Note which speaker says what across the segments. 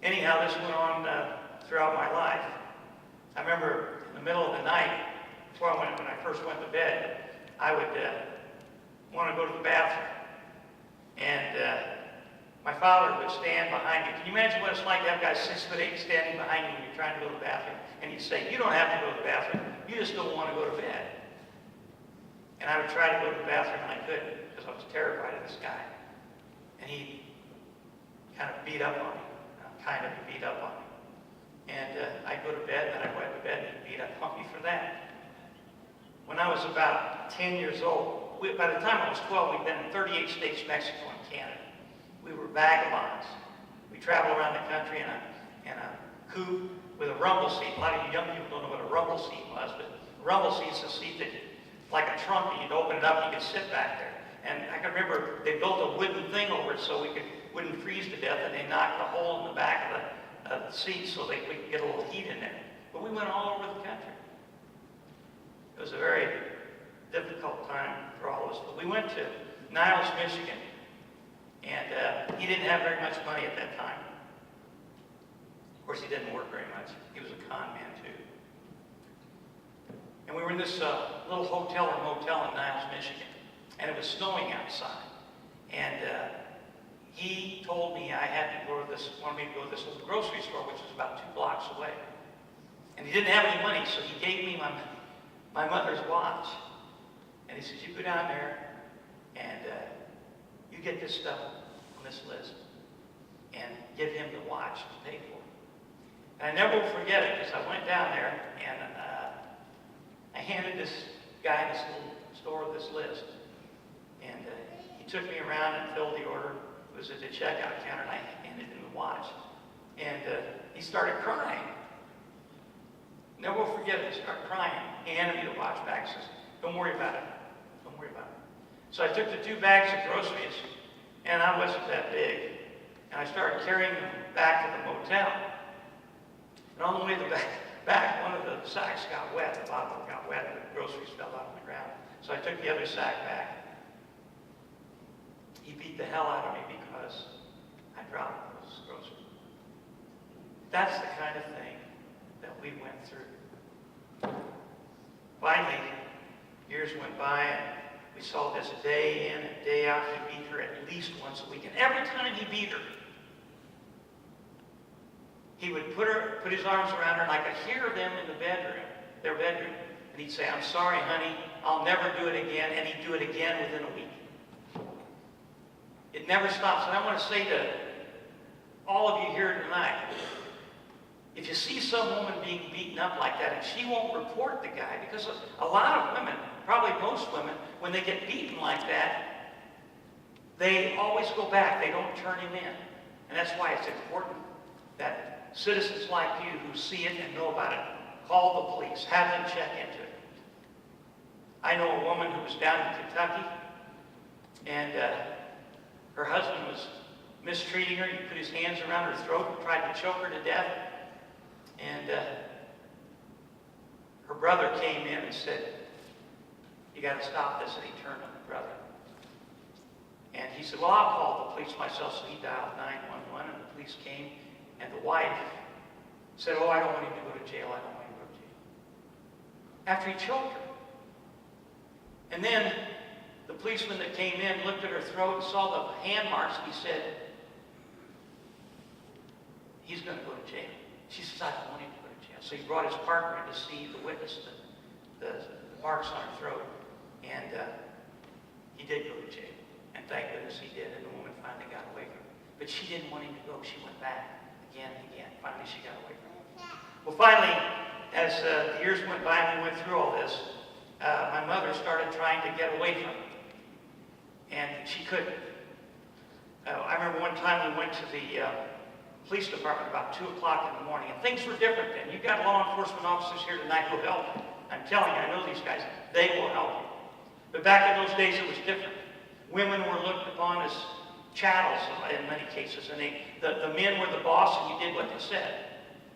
Speaker 1: Anyhow, this went on throughout my life. I remember in the middle of the night, when I first went to bed, I would want to go to the bathroom. And my father would stand behind me. Can you imagine what it's like to have guys 6'8" standing behind you when you're trying to go to the bathroom? And he'd say, you don't have to go to the bathroom. You just don't want to go to bed. And I would try to go to the bathroom and I couldn't because I was terrified of this guy. And he kind of beat up on me. And I'd go to bed, and I'd go to bed, and he'd beat up on me for that. When I was about 10 years old, by the time I was 12, we'd been in 38 states, Mexico, and Canada. We were vagabonds. We traveled around the country in a coupe with a rumble seat. A lot of you young people don't know what a rumble seat was, but a rumble seat is a seat that, like a trunk, and you'd open it up and you could sit back there. And I can remember they built a wooden thing over it so we wouldn't freeze to death, and they knocked a hole in the back of the seat so we could get a little heat in there. But we went all over the country. It was a very difficult time for all of us. But we went to Niles, Michigan, and he didn't have very much money at that time. Of course, he didn't work very much. He was a con man, too. And we were in this little hotel or motel in Niles, Michigan, and it was snowing outside. And he told me I had to go to wanted me to go to this little grocery store, which was about 2 blocks away. And he didn't have any money, so he gave me my mother's watch. And he says, you go down there and you get this stuff on this list and give him the watch to pay for it. And I never will forget it because I went down there and I handed this guy in this little store this list. And he took me around and filled the order. It was at the checkout counter, and I handed him the watch. And he started crying. Never will forget it. He started crying. He handed me the watch back and says, don't worry about it. Don't worry about it. So I took the 2 bags of groceries, and I wasn't that big. And I started carrying them back to the motel. And on the way back, one of the sacks got wet. The bottom got wet, and the groceries fell out on the ground. So I took the other sack back. He beat the hell out of me because I dropped those groceries. That's the kind of thing that we went through. Finally, years went by, and we saw this day in and day out. He beat her at least once a week. And every time he beat her, he would put his arms around her, and I could hear them in their bedroom. And he'd say, I'm sorry, honey, I'll never do it again. And he'd do it again within a week. It never stops. And I want to say to all of you here tonight, if you see some woman being beaten up like that, and she won't report the guy, because a lot of women, probably most women, when they get beaten like that, they always go back. They don't turn him in. And that's why it's important that citizens like you who see it and know about it, call the police, have them check into it. I know a woman who was down in Kentucky, and her husband was mistreating her. He put his hands around her throat and tried to choke her to death. And her brother came in and said, you got to stop this. And he turned on the brother. And he said, well, I'll call the police myself. So he dialed 911, and the police came. And the wife said, oh, I don't want him to go to jail. I don't want him to go to jail. After he choked her. And then the policeman that came in looked at her throat and saw the hand marks, and he said, he's going to go to jail. She says, I don't want him to go to jail. So he brought his partner in to see the witness, the marks on her throat. And he did go to jail. And thank goodness he did, and the woman finally got away from him. But she didn't want him to go. She went back again and again. Finally, she got away from him. Well, finally, as the years went by and we went through all this, my mother started trying to get away from him. And she couldn't. I remember one time we went to the police department about 2 o'clock in the morning, and things were different then. You've got law enforcement officers here tonight who will help you. I'm telling you, I know these guys. They will help you. But back in those days, it was different. Women were looked upon as chattels in many cases, and the men were the boss, and you did what they said.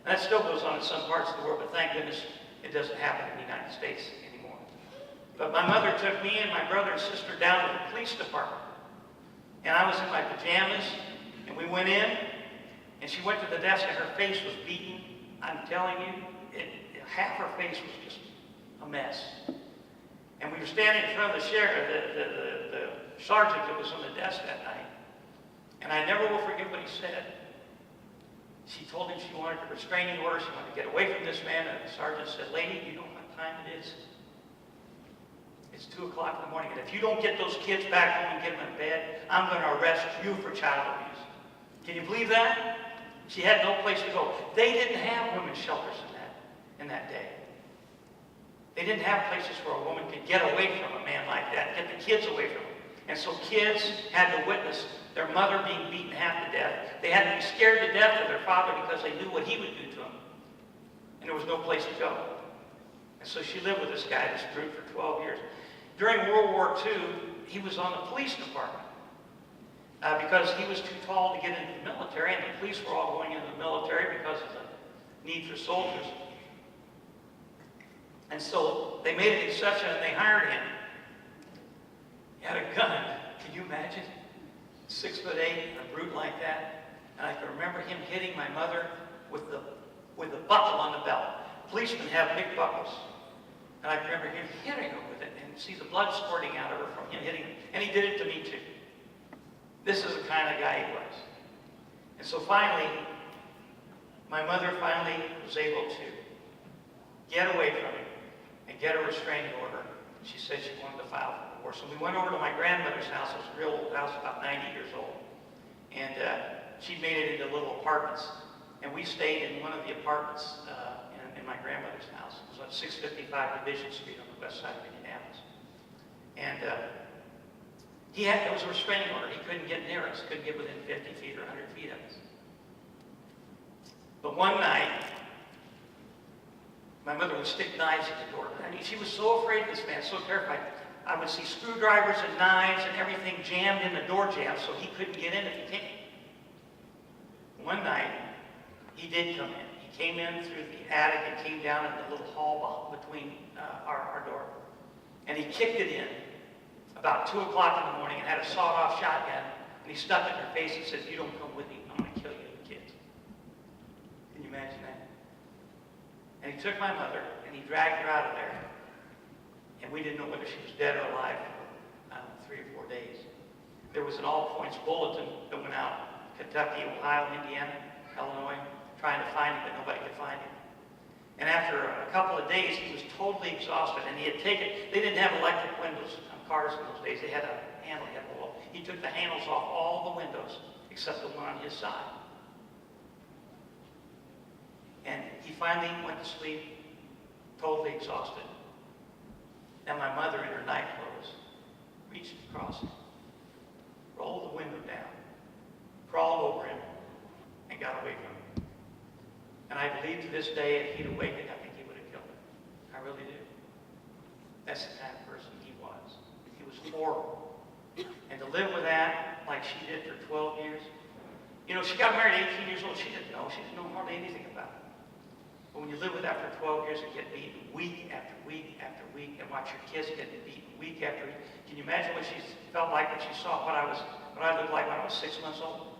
Speaker 1: And that still goes on in some parts of the world, but thank goodness it doesn't happen in the United States anymore. But my mother took me and my brother and sister down to the police department. And I was in my pajamas, and we went in, And she went to the desk and her face was beaten. I'm telling you, half her face was just a mess. And we were standing in front of the sheriff, the sergeant that was on the desk that night. And I never will forget what he said. She told him she wanted a restraining order. She wanted to get away from this man. And the sergeant said, "Lady, you know what time it is? It's 2 o'clock in the morning. And if you don't get those kids back home and get them in bed, I'm going to arrest you for child abuse." Can you believe that? She had no place to go. They didn't have women's shelters in that day. They didn't have places where a woman could get away from a man like that, get the kids away from him. And so kids had to witness their mother being beaten half to death. They had to be scared to death of their father because they knew what he would do to them. And there was no place to go. And so she lived with this guy, this brute, for 12 years. During World War II, he was on the police department because he was too tall to get into the military, and the police were all going into the military because of the need for soldiers. And so they made an exception and they hired him. He had a gun. Can you imagine? 6'8", a brute like that. And I can remember him hitting my mother with the buckle on the belt. Policemen have big buckles. And I can remember him hitting her with it and see the blood squirting out of her from him hitting her. And he did it to me too. This is the kind of guy he was. And so finally, my mother finally was able to get away from him and get a restraining order. She said she wanted to file for divorce. So we went over to my grandmother's house. It was a real old house, about 90 years old. And she made it into little apartments. And we stayed in one of the apartments in my grandmother's house. It was on 655 Division Street on the west side of Indianapolis. And there was a restraining order. He couldn't get near us, couldn't get within 50 feet or 100 feet of us. But one night, my mother would stick knives at the door. I mean, she was so afraid of this man, so terrified. I would see screwdrivers and knives and everything jammed in the door jamb so he couldn't get in if he came. One night, he did come in. He came in through the attic and came down in the little hall between our door. And he kicked it in about 2 o'clock in the morning and had a sawed-off shotgun. And he stuck it in her face and said, "You don't come with me, I'm going to kill you and the kids." Can you imagine that? And he took my mother and he dragged her out of there. And we didn't know whether she was dead or alive for 3 or 4 days. There was an all-points bulletin that went out, Kentucky, Ohio, Indiana, Illinois, trying to find him, but nobody could find him. And after a couple of days, he was totally exhausted, and he had taken, they didn't have electric windows on cars in those days. They had a handle, he took the handles off all the windows except the one on his side. And he finally went to sleep, totally exhausted. And my mother, in her night clothes, reached across him, rolled the window down, crawled over him, and got away from him. And I believe to this day, if he'd awakened, I think he would have killed him. I really do. That's the kind of person he was. He was horrible. And to live with that, like she did for 12 years. You know, she got married at 18 years old. She didn't know. She didn't know hardly anything about it. But when you live with that for 12 years and get beaten week after week after week, and watch your kids get beaten week after week, can you imagine what she felt like when she saw what I looked like when I was 6 months old?